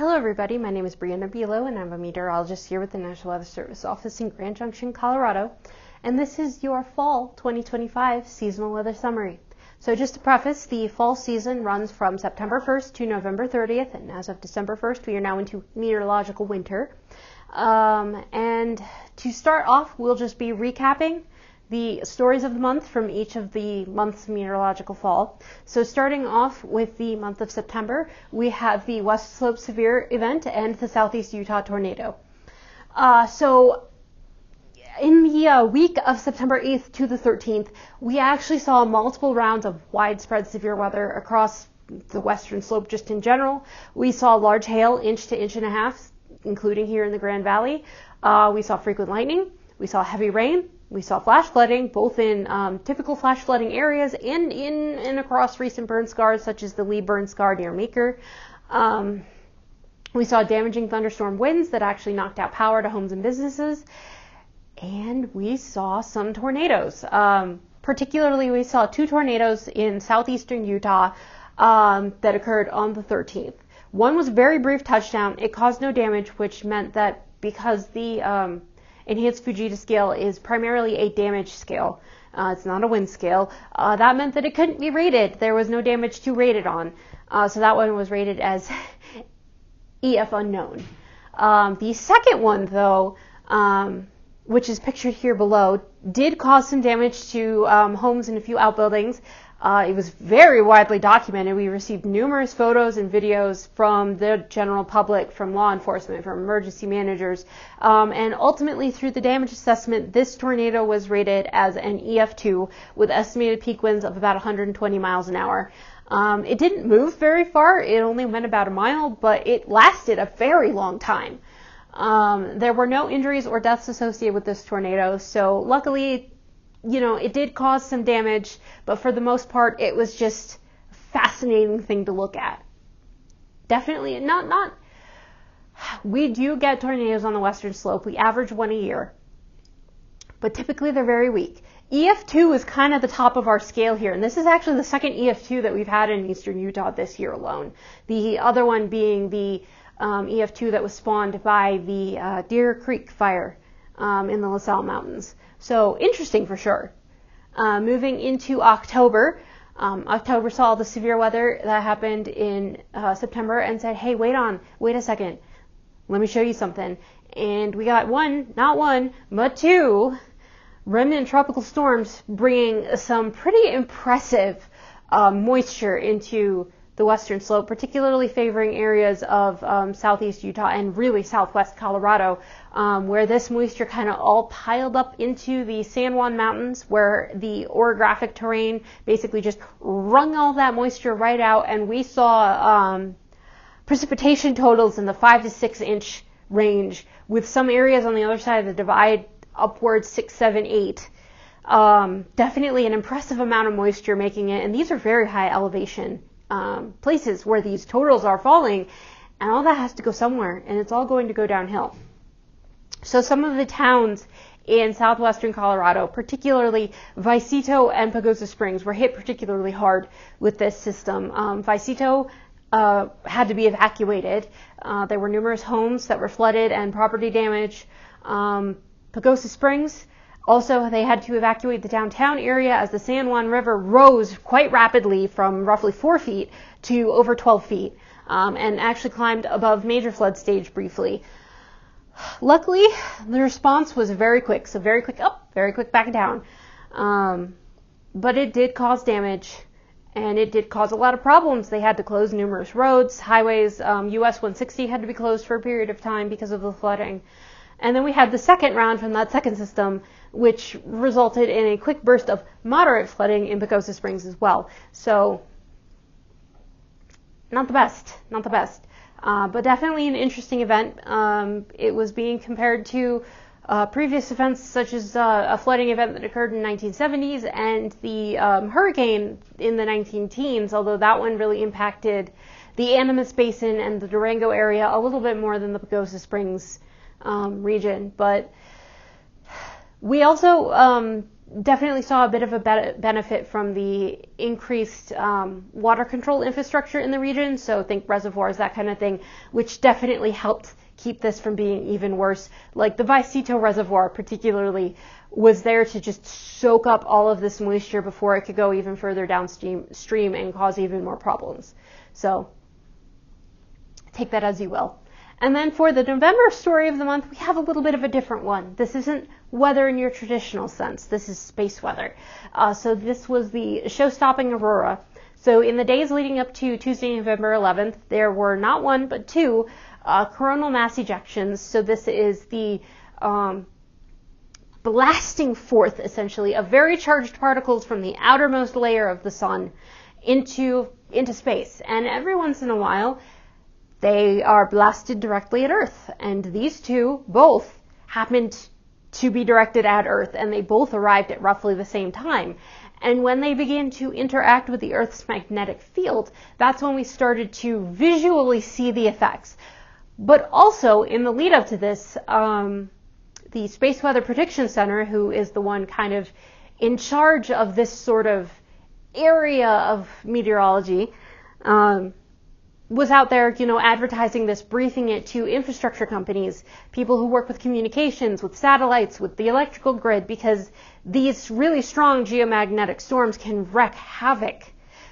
Hello everybody, my name is Brianna Bilo and I'm a meteorologist here with the National Weather Service office in Grand Junction, Colorado, and this is your fall 2025 seasonal weather summary. So just to preface, the fall season runs from September 1st to November 30th, and as of December 1st we are now into meteorological winter. And to start off, we'll just be recapping the stories of the month from each of the months of meteorological fall. So starting off with the month of September, we have the West Slope Severe event and the Southeast Utah tornado. So in the week of September 8th to the 13th, we actually saw multiple rounds of widespread severe weather across the western slope just in general. We saw large hail, inch to inch and a half, including here in the Grand Valley. We saw frequent lightning. We saw heavy rain. We saw flash flooding, both in typical flash flooding areas and in and across recent burn scars, such as the Lee burn scar near Meeker. We saw damaging thunderstorm winds that actually knocked out power to homes and businesses. And we saw some tornadoes. Particularly, we saw two tornadoes in southeastern Utah that occurred on the 13th. One was a very brief touchdown. It caused no damage, which meant that because the enhanced Fujita scale is primarily a damage scale. It's not a wind scale. That meant that it couldn't be rated. There was no damage to rate it on. So that one was rated as EF unknown. The second one, though, which is pictured here below, did cause some damage to homes and a few outbuildings. It was very widely documented. We received numerous photos and videos from the general public, from law enforcement, from emergency managers, and ultimately through the damage assessment, this tornado was rated as an EF2 with estimated peak winds of about 120 miles an hour. It didn't move very far. It only went about a mile, but it lasted a very long time. There were no injuries or deaths associated with this tornado, so luckily, it did cause some damage, but for the most part, it was just a fascinating thing to look at. Definitely not. We do get tornadoes on the western slope. We average one a year, but typically they're very weak. EF2 is kind of the top of our scale here, and this is actually the second EF2 that we've had in eastern Utah this year alone. The other one being the EF2 that was spawned by the Deer Creek fire in the LaSalle Mountains. So interesting for sure. Moving into October. October saw the severe weather that happened in September and said, hey, wait a second. Let me show you something. And we got not one, but two remnant tropical storms bringing some pretty impressive moisture into the western slope, particularly favoring areas of southeast Utah and really southwest Colorado, where this moisture kind of all piled up into the San Juan Mountains, where the orographic terrain basically just wrung all that moisture right out, and we saw precipitation totals in the 5 to 6 inch range, with some areas on the other side of the divide upwards 6, 7, 8. Definitely an impressive amount of moisture making it, and these are very high elevation places where these totals are falling, and all that has to go somewhere, and it's all going to go downhill. So some of the towns in southwestern Colorado, particularly Vallecito and Pagosa Springs, were hit particularly hard with this system. Vallecito had to be evacuated. There were numerous homes that were flooded and property damage. Pagosa Springs, also, they had to evacuate the downtown area as the San Juan River rose quite rapidly from roughly 4 feet to over 12 feet, and actually climbed above major flood stage briefly. Luckily, the response was very quick, so very quick up, very quick back down. But it did cause damage, and it did cause a lot of problems. They had to close numerous roads, highways. US 160 had to be closed for a period of time because of the flooding. And then we had the second round from that second system, which resulted in a quick burst of moderate flooding in Pagosa Springs as well. So, not the best. But definitely an interesting event. It was being compared to previous events such as a flooding event that occurred in the 1970s and the hurricane in the 19-teens, although that one really impacted the Animas Basin and the Durango area a little bit more than the Pagosa Springs region. But we also definitely saw a bit of a benefit from the increased water control infrastructure in the region. So think reservoirs, that kind of thing, which definitely helped keep this from being even worse. Like the Vallecito Reservoir particularly was there to just soak up all of this moisture before it could go even further downstream and cause even more problems. So take that as you will. And then for the November story of the month, we have a little bit of a different one. This isn't weather in your traditional sense. This is space weather. So this was the show-stopping aurora. So in the days leading up to Tuesday, November 11th, there were not one, but two coronal mass ejections. So this is the blasting forth, essentially, of very charged particles from the outermost layer of the sun into space. And every once in a while, they are blasted directly at Earth. And these two both happened to be directed at Earth, and they both arrived at roughly the same time. And when they began to interact with the Earth's magnetic field, that's when we started to visually see the effects. But also, in the lead up to this, the Space Weather Prediction Center, who is the one kind of in charge of this sort of area of meteorology, was out there, advertising this, briefing it to infrastructure companies, people who work with communications, with satellites, with the electrical grid, because these really strong geomagnetic storms can wreak havoc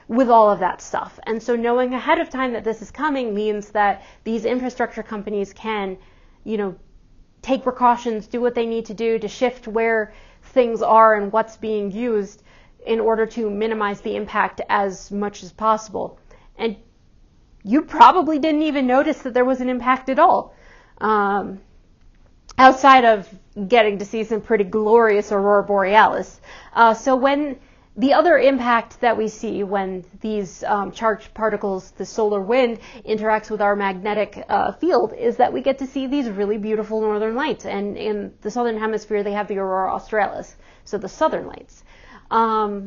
with all of that stuff. And so knowing ahead of time that this is coming means that these infrastructure companies can, take precautions, do what they need to do to shift where things are and what's being used in order to minimize the impact as much as possible. And you probably didn't even notice that there was an impact at all, outside of getting to see some pretty glorious aurora borealis. So when the other impact that we see when these charged particles, the solar wind, interacts with our magnetic field is that we get to see these really beautiful northern lights. And in the southern hemisphere, they have the aurora australis, so the southern lights.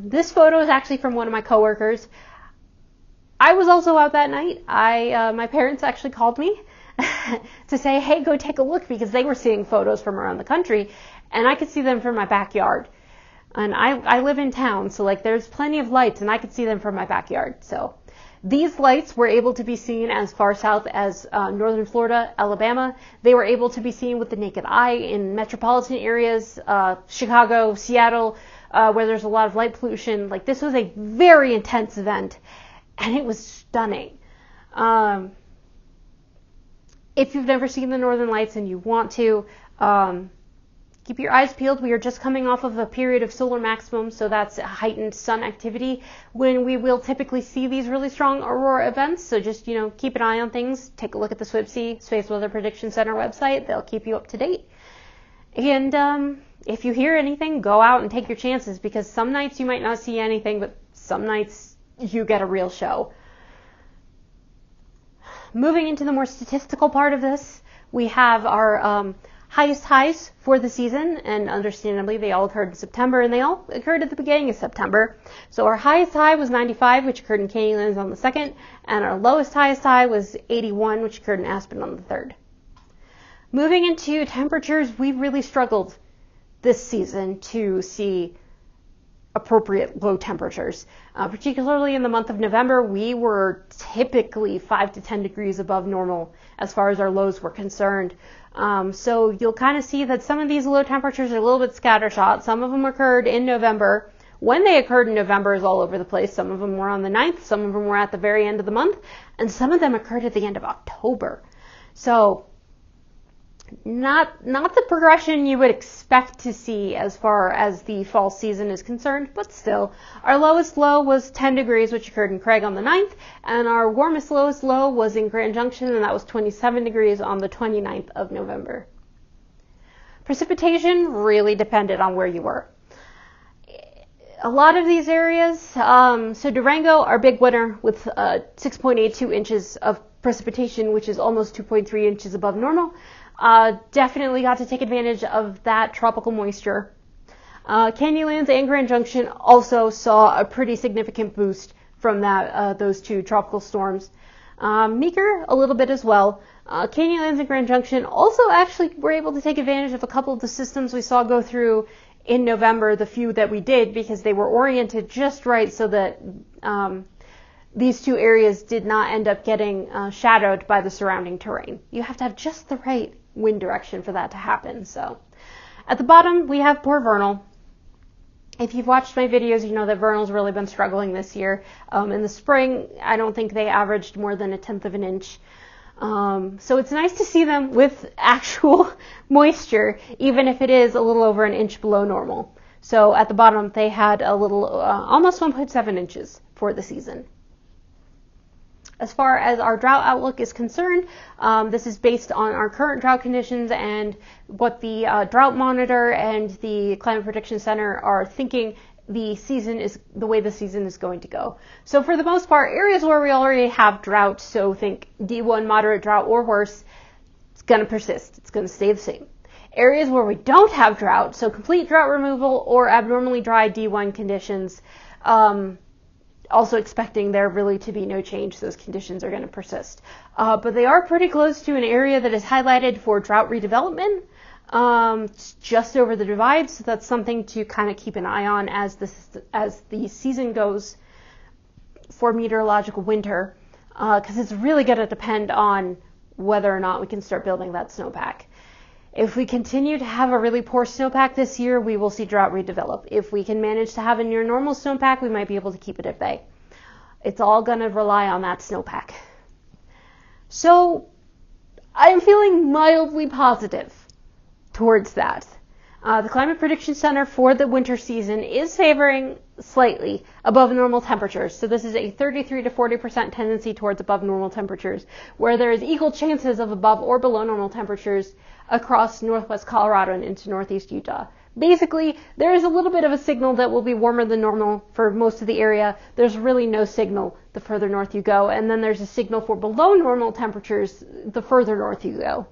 This photo is actually from one of my coworkers. I was also out that night. My parents actually called me to say, hey, go take a look, because they were seeing photos from around the country, and I could see them from my backyard. And I live in town, so there's plenty of lights, and I could see them from my backyard. So these lights were able to be seen as far south as northern Florida, Alabama. They were able to be seen with the naked eye in metropolitan areas, Chicago, Seattle, where there's a lot of light pollution. This was a very intense event. And it was stunning. If you've never seen the Northern Lights and you want to, keep your eyes peeled. We are just coming off of a period of solar maximum, so that's heightened sun activity when we will typically see these really strong aurora events. So just, keep an eye on things. Take a look at the SWPC, Space Weather Prediction Center website. They'll keep you up to date. And if you hear anything, go out and take your chances, because some nights you might not see anything, but some nights you get a real show. Moving into the more statistical part of this, we have our highest highs for the season, and understandably they all occurred in September, and they all occurred at the beginning of September. So our highest high was 95, which occurred in Canyonlands on the 2nd, and our highest high was 81, which occurred in Aspen on the 3rd. Moving into temperatures, we really struggled this season to see appropriate low temperatures. Particularly in the month of November, we were typically 5 to 10 degrees above normal as far as our lows were concerned. So you'll kind of see that some of these low temperatures are a little bit scattershot. Some of them occurred in November. When they occurred in November is all over the place. Some of them were on the 9th, some of them were at the very end of the month, and some of them occurred at the end of October. So not the progression you would expect to see as far as the fall season is concerned, but still. Our lowest low was 10 degrees, which occurred in Craig on the 9th, and our lowest low was in Grand Junction, and that was 27 degrees on the 29th of November. Precipitation really depended on where you were. A lot of these areas, so Durango, our big winner with 6.82 inches of precipitation, which is almost 2.3 inches above normal. Definitely got to take advantage of that tropical moisture. Canyonlands and Grand Junction also saw a pretty significant boost from those two tropical storms. Meeker, a little bit as well. Canyonlands and Grand Junction also actually were able to take advantage of a couple of the systems we saw go through in November, the few that we did, because they were oriented just right so that these two areas did not end up getting shadowed by the surrounding terrain. You have to have just the right wind direction for that to happen. So at the bottom, we have poor Vernal. If you've watched my videos, you know that Vernal's really been struggling this year. In the spring, I don't think they averaged more than 1/10 of an inch. So it's nice to see them with actual moisture, even if it is a little over an inch below normal. So at the bottom, they had a little, almost 1.7 inches for the season. As far as our drought outlook is concerned, this is based on our current drought conditions and what the drought monitor and the climate prediction center are thinking the way the season is going to go. So for the most part, areas where we already have drought, so think D1 moderate drought or worse, it's going to persist. It's going to stay the same. Areas where we don't have drought, so complete drought removal or abnormally dry D1 conditions, also expecting there really to be no change. Those conditions are going to persist. But they are pretty close to an area that is highlighted for drought redevelopment. It's just over the divide, so that's something to kind of keep an eye on as the season goes for meteorological winter, because it's really going to depend on whether or not we can start building that snowpack. If we continue to have a really poor snowpack this year, we will see drought redevelop. If we can manage to have a near normal snowpack, we might be able to keep it at bay. It's all going to rely on that snowpack. So I'm feeling mildly positive towards that. The Climate Prediction Center for the winter season is favoring slightly above normal temperatures. So this is a 33 to 40% tendency towards above normal temperatures, where there is equal chances of above or below normal temperatures across northwest Colorado and into northeast Utah. Basically, there is a little bit of a signal that will be warmer than normal for most of the area. There's really no signal the further north you go. And then there's a signal for below normal temperatures the further north you go.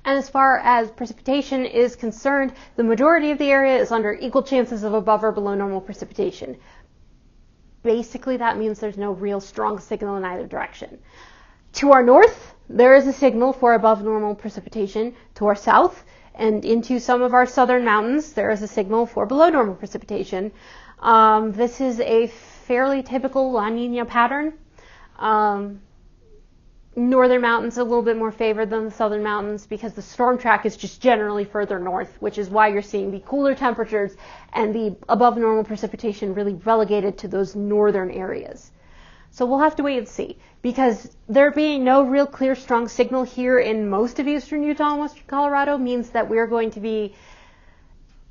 And as far as precipitation is concerned, the majority of the area is under equal chances of above or below normal precipitation. Basically, that means there's no real strong signal in either direction. To our north, there is a signal for above normal precipitation. To our south and into some of our southern mountains, there is a signal for below normal precipitation. This is a fairly typical La Nina pattern. Northern mountains a little bit more favored than the southern mountains because the storm track is just generally further north, which is why you're seeing the cooler temperatures and the above normal precipitation really relegated to those northern areas. So we'll have to wait and see, because there being no real clear strong signal here in most of eastern Utah and western Colorado means that we're going to be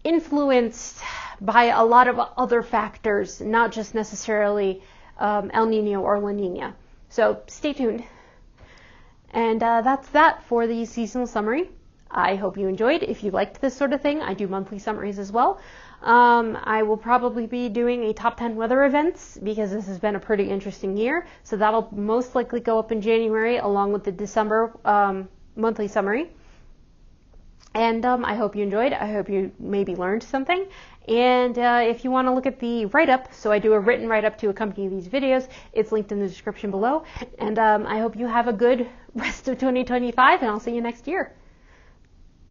influenced by a lot of other factors, not just necessarily El Nino or La Nina. So stay tuned. And that's that for the seasonal summary. I hope you enjoyed. If you liked this sort of thing, I do monthly summaries as well. I will probably be doing a top 10 weather events because this has been a pretty interesting year. So that'll most likely go up in January along with the December monthly summary. And I hope you enjoyed. I hope you maybe learned something. And if you want to look at the write-up, so I do a written write-up to accompany these videos, it's linked in the description below. And I hope you have a good rest of 2025, and I'll see you next year.